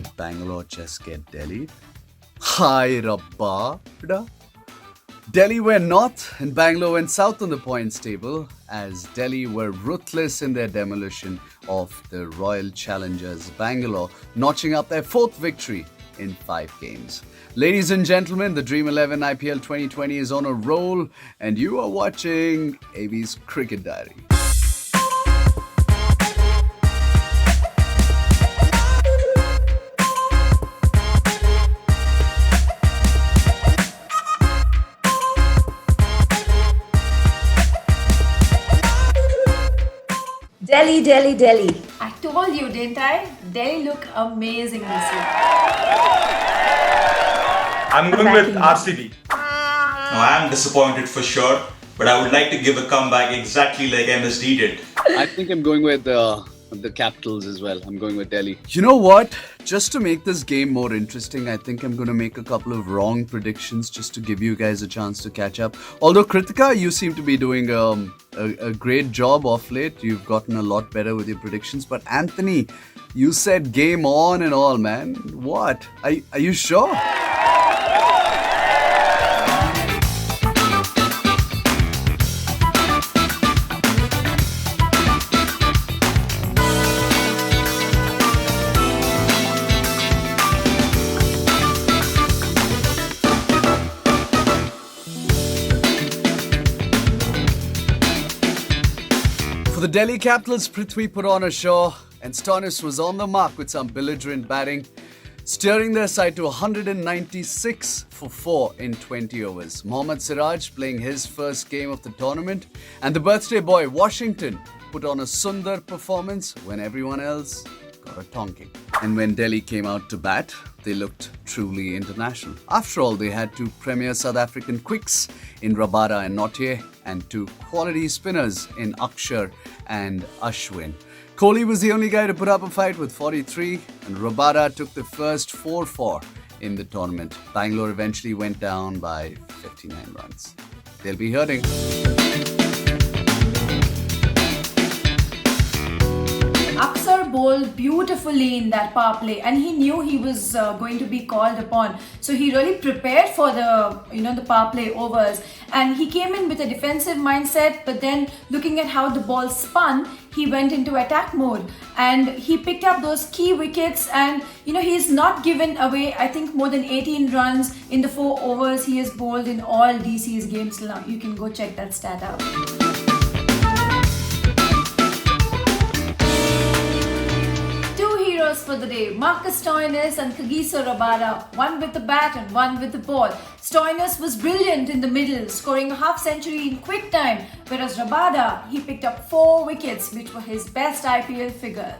Did Bangalore just get Delhi? Hi, Rabada. Delhi went north and Bangalore went south on the points table as Delhi were ruthless in their demolition of the Royal Challengers Bangalore, notching up their fourth victory in 5 games. Ladies and gentlemen, the Dream 11 IPL 2020 is on a roll and you are watching AB's Cricket Diary. Delhi, Delhi, Delhi. I told you, didn't I? Delhi look amazing this year. I'm going with RCB. No, I am disappointed for sure, but I would like to give a comeback exactly like MSD did. I think I'm going with the Capitals as well. I'm going with Delhi. You know what? Just to make this game more interesting, I think I'm going to make a couple of wrong predictions just to give you guys a chance to catch up. Although, Kritika, you seem to be doing a great job off late. You've gotten a lot better with your predictions. But Anthony, you said game on and all, man. What? Are you sure? The Delhi Capitals, Prithvi put on a show and Stoinis was on the mark with some belligerent batting, steering their side to 196 for 4 in 20 overs. Mohammad Siraj playing his first game of the tournament and the birthday boy Washington put on a Sundar performance when everyone else got a tonking. And when Delhi came out to bat, they looked truly international. After all, they had 2 premier South African quicks in Rabada and Nauthier and 2 quality spinners in Akshar and Ashwin. Kohli was the only guy to put up a fight with 43 and Rabada took the first 4-4 in the tournament. Bangalore eventually went down by 59 runs. They'll be hurting. Aksar bowled beautifully in that power play and he knew he was going to be called upon. So he really prepared for the power play overs and he came in with a defensive mindset, but then looking at how the ball spun, he went into attack mode and he picked up those key wickets and he's not given away I think more than 18 runs in the 4 overs he has bowled in all DC's games till now. You can go check that stat out. For the day, Marcus Stoinis and Kagiso Rabada, one with the bat and one with the ball. Stoinis was brilliant in the middle, scoring a half century in quick time, whereas Rabada, he picked up 4 wickets, which were his best IPL figures.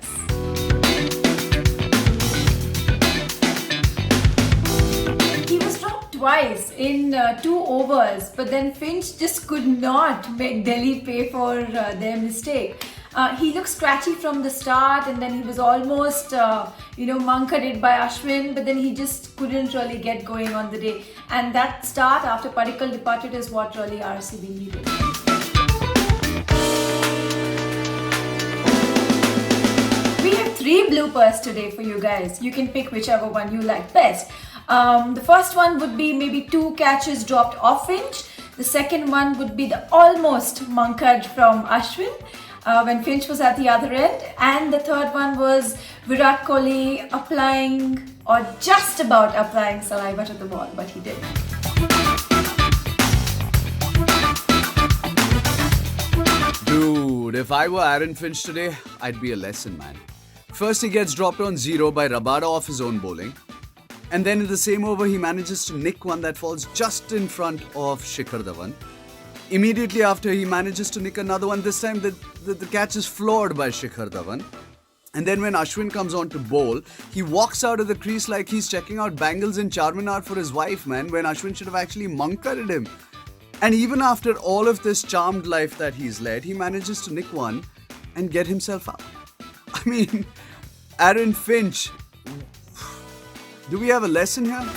He was dropped twice in 2 overs, but then Finch just could not make Delhi pay for their mistake. He looked scratchy from the start and then he was almost, monkered by Ashwin, but then he just couldn't really get going on the day. And that start after Padikkal departed is what really RCB needed. We have 3 bloopers today for you guys. You can pick whichever one you like best. The first one would be maybe 2 catches dropped off Finch. The second one would be the almost monkered from Ashwin. When Finch was at the other end, and the third one was Virat Kohli applying or just about applying saliva to the ball, but he didn't. Dude, if I were Aaron Finch today, I'd be a lesson man. First he gets dropped on 0 by Rabada off his own bowling. And then in the same over he manages to nick one that falls just in front of Shikhar Dhawan. Immediately after, he manages to nick another one. This time, the catch is floored by Shikhar Dhawan. And then when Ashwin comes on to bowl, he walks out of the crease like he's checking out bangles in Charminar for his wife, man, when Ashwin should have actually monkered him. And even after all of this charmed life that he's led, he manages to nick one and get himself out. I mean, Aaron Finch, do we have a lesson here?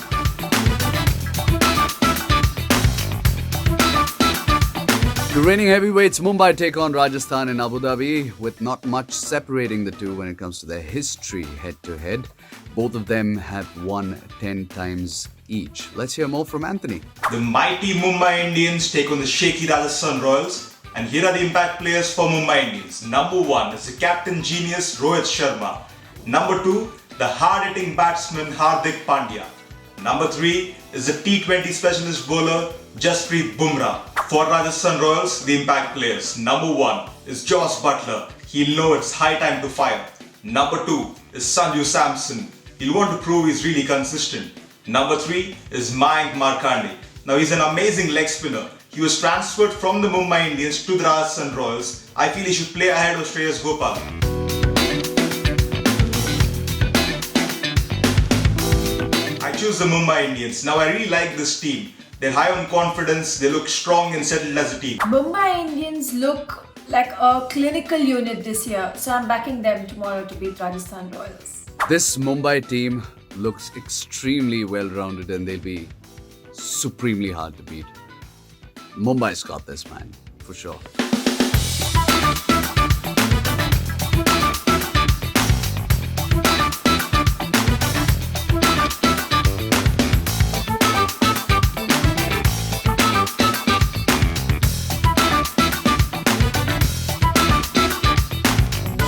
The reigning heavyweights Mumbai take on Rajasthan in Abu Dhabi with not much separating the two when it comes to their history head-to-head. Both of them have won 10 times each. Let's hear more from Anthony. The mighty Mumbai Indians take on the shaky Rajasthan Royals. And here are the impact players for Mumbai Indians. Number 1 is the captain genius Rohit Sharma. Number 2, the hard-hitting batsman Hardik Pandya. Number 3 is the T20 specialist bowler Jasprit Bumrah. For Rajasthan Royals, the impact players. Number 1 is Josh Butler. He'll know it's high time to fire. Number 2 is Sanju Samson. He'll want to prove he's really consistent. Number 3 is Mayank Markande. Now he's an amazing leg spinner. He was transferred from the Mumbai Indians to the Rajasthan Royals. I feel he should play ahead of Shreyas Gopal. I choose the Mumbai Indians. Now I really like this team. They're high on confidence, they look strong and settled as a team. Mumbai Indians look like a clinical unit this year, so I'm backing them tomorrow to beat Rajasthan Royals. This Mumbai team looks extremely well-rounded and they'll be supremely hard to beat. Mumbai's got this, man, for sure.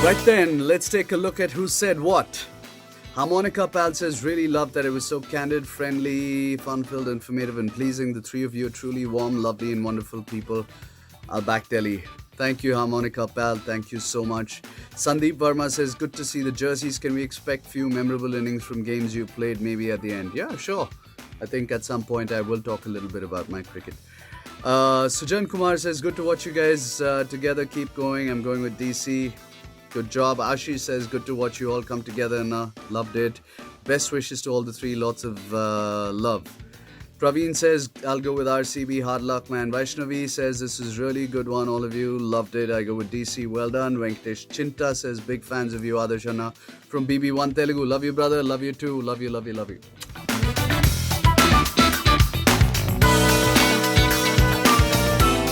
Right then, let's take a look at who said what. Harmonica Pal says, really loved that it was so candid, friendly, fun-filled, informative and pleasing. The three of you are truly warm, lovely and wonderful people. I'll back Delhi. Thank you, Harmonica Pal. Thank you so much. Sandeep Verma says, good to see the jerseys. Can we expect few memorable innings from games you played maybe at the end? Yeah, sure. I think at some point I will talk a little bit about my cricket. Sujan Kumar says, good to watch you guys together. Keep going. I'm going with DC. Good job. Ashish says, good to watch you all come together and loved it. Best wishes to all the three. Lots of love. Praveen says, I'll go with RCB. Hard luck, man. Vaishnavi says, this is really good one. All of you loved it. I go with DC. Well done. Venkatesh Chinta says, big fans of you. Adarsh Anna from BB1 Telugu. Love you, brother. Love you too. Love you, love you, love you.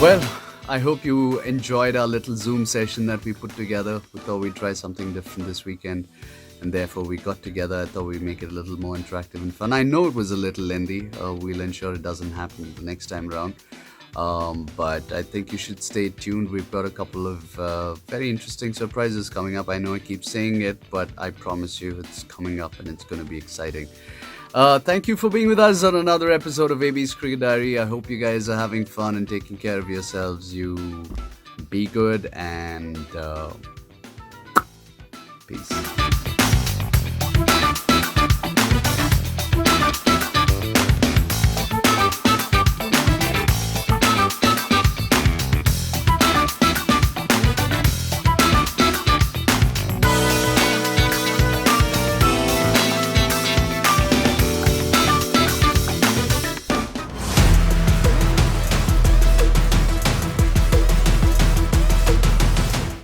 Well, I hope you enjoyed our little Zoom session that we put together. We thought we'd try something different this weekend and therefore we got together. I thought we'd make it a little more interactive and fun. I know it was a little lengthy. We'll ensure it doesn't happen the next time around. But I think you should stay tuned. We've got a couple of very interesting surprises coming up. I know I keep saying it, but I promise you it's coming up and it's going to be exciting. Thank you for being with us on another episode of AB's Cricket Diary. I hope you guys are having fun and taking care of yourselves. You be good and peace.